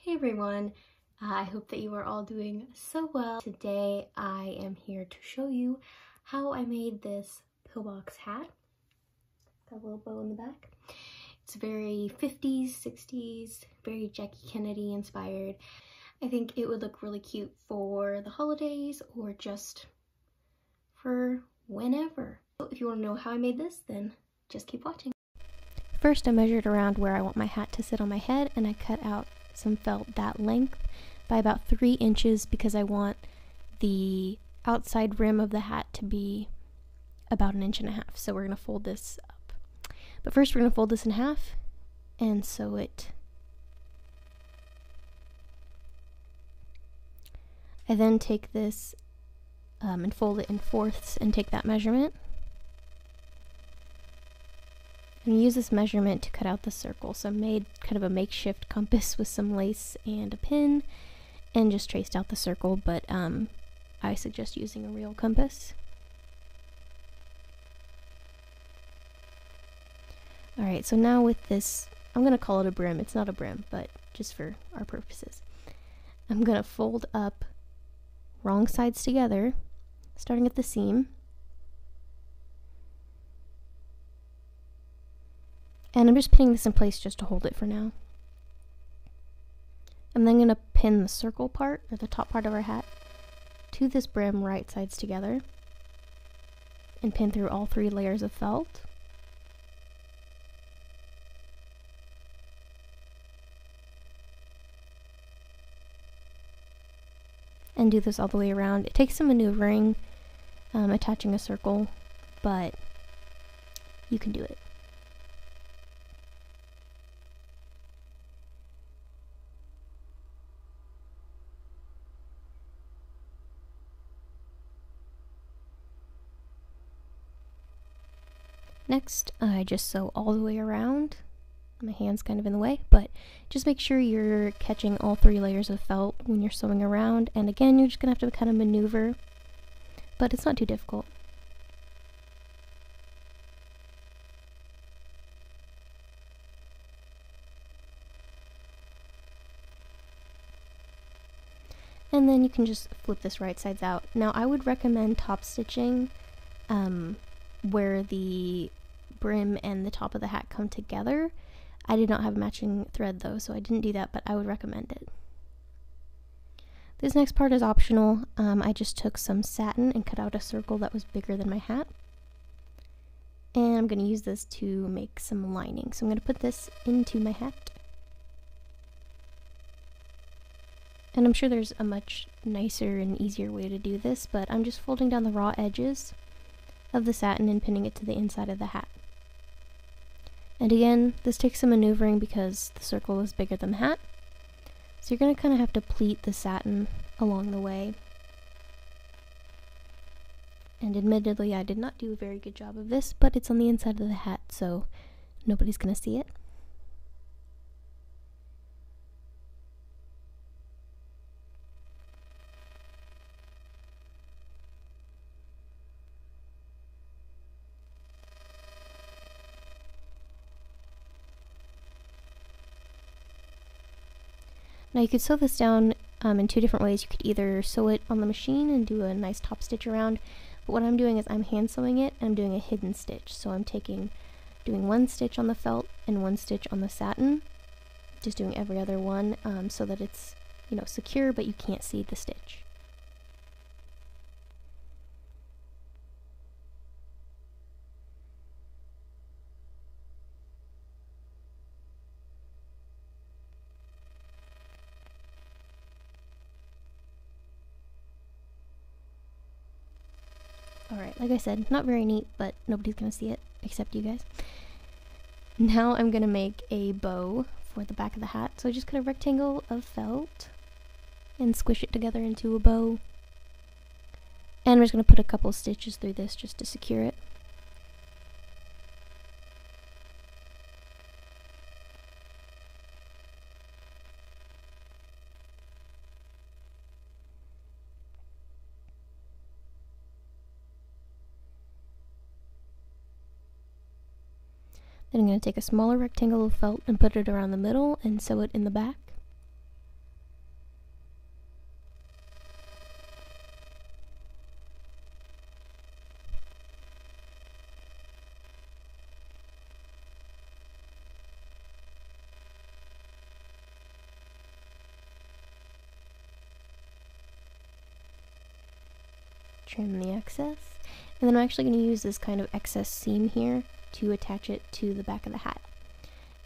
Hey everyone, I hope that you are all doing so well. Today I am here to show you how I made this pillbox hat. Got a little bow in the back. It's very 50s, 60s, very Jackie Kennedy inspired. I think it would look really cute for the holidays or just for whenever. If you want to know how I made this, then just keep watching. First I measured around where I want my hat to sit on my head, and I cut out some felt that length by about 3 inches because I want the outside rim of the hat to be about 1.5 inches. So we're going to fold this up. But first we're going to fold this in half and sew it. I then take this and fold it in fourths and take that measurement. And use this measurement to cut out the circle. So I made kind of a makeshift compass with some lace and a pin and just traced out the circle, but I suggest using a real compass. Alright, so now with this, I'm going to call it a brim. It's not a brim, but just for our purposes. I'm going to fold up wrong sides together, starting at the seam. And I'm just pinning this in place just to hold it for now. I'm then going to pin the circle part, or the top part of our hat, to this brim right sides together, and pin through all 3 layers of felt. And do this all the way around. It takes some maneuvering, attaching a circle, but you can do it. Next, I just sew all the way around. My hand's kind of in the way, but just make sure you're catching all 3 layers of felt when you're sewing around. And again, you're just gonna have to kind of maneuver, but it's not too difficult. And then you can just flip this right sides out. Now, I would recommend top stitching where the brim and the top of the hat come together. I did not have matching thread though, so I didn't do that, but I would recommend it. This next part is optional. I just took some satin and cut out a circle that was bigger than my hat. And I'm going to use this to make some lining. So I'm going to put this into my hat. And I'm sure there's a much nicer and easier way to do this, but I'm just folding down the raw edges of the satin and pinning it to the inside of the hat. And again, this takes some maneuvering because the circle is bigger than the hat. So you're going to kind of have to pleat the satin along the way. And admittedly, I did not do a very good job of this, but it's on the inside of the hat, so nobody's going to see it. Now you could sew this down in 2 different ways. You could either sew it on the machine and do a nice top stitch around, but what I'm doing is I'm hand sewing it and I'm doing a hidden stitch. So I'm doing 1 stitch on the felt and 1 stitch on the satin, just doing every other one so that it's, you know, secure but you can't see the stitch. Alright, like I said, not very neat, but nobody's gonna see it, except you guys. Now I'm gonna make a bow for the back of the hat. So I just cut a rectangle of felt and squish it together into a bow. And we're just gonna put a couple stitches through this just to secure it. Then I'm going to take a smaller rectangle of felt and put it around the middle and sew it in the back. trim the excess. And then I'm actually going to use this kind of excess seam here to attach it to the back of the hat.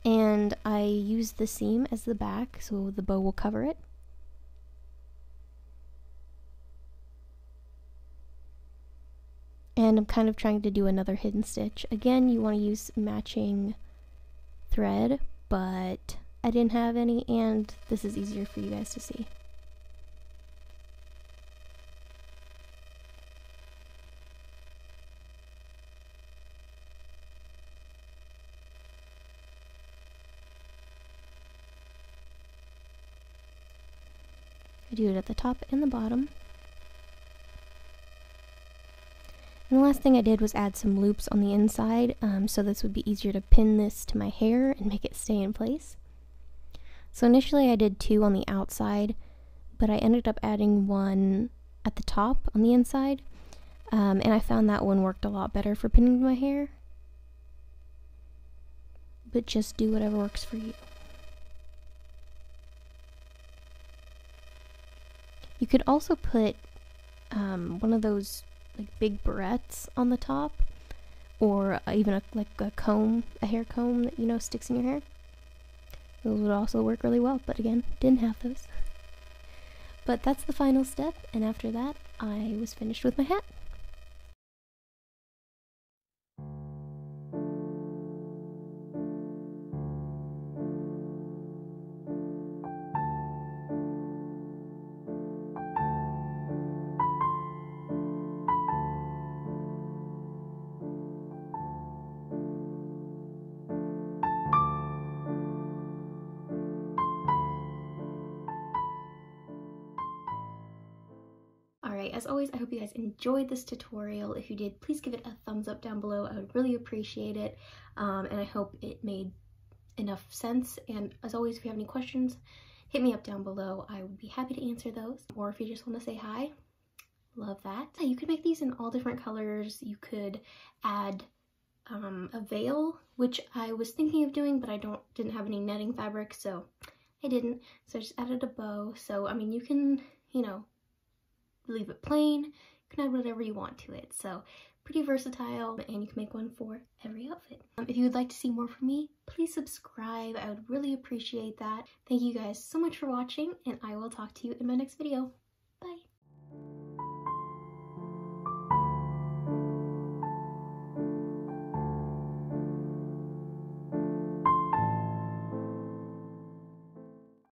And I use the seam as the back so the bow will cover it. And I'm kind of trying to do another hidden stitch. Again, you want to use matching thread, but I didn't have any, and this is easier for you guys to see. I do it at the top and the bottom. And the last thing I did was add some loops on the inside, so this would be easier to pin this to my hair and make it stay in place. So initially I did 2 on the outside, but I ended up adding 1 at the top on the inside, and I found that one worked a lot better for pinning my hair. But just do whatever works for you. You could also put one of those like big barrettes on the top, or even a comb, a hair comb that, you know, sticks in your hair. Those would also work really well, but again, didn't have those. But that's the final step, and after that, I was finished with my hat. Alright, as always, I hope you guys enjoyed this tutorial. If you did, please give it a thumbs up down below. I would really appreciate it, and I hope it made enough sense. And as always, if you have any questions, hit me up down below. I would be happy to answer those. Or if you just want to say hi, love that. You could make these in all different colors. You could add a veil, which I was thinking of doing, but I didn't have any netting fabric, so I didn't. So I just added a bow. So I mean, you can, you know, leave it plain, you can add whatever you want to it. So pretty versatile, and you can make one for every outfit. If you would like to see more from me, please subscribe. I would really appreciate that. Thank you guys so much for watching, and I will talk to you in my next video.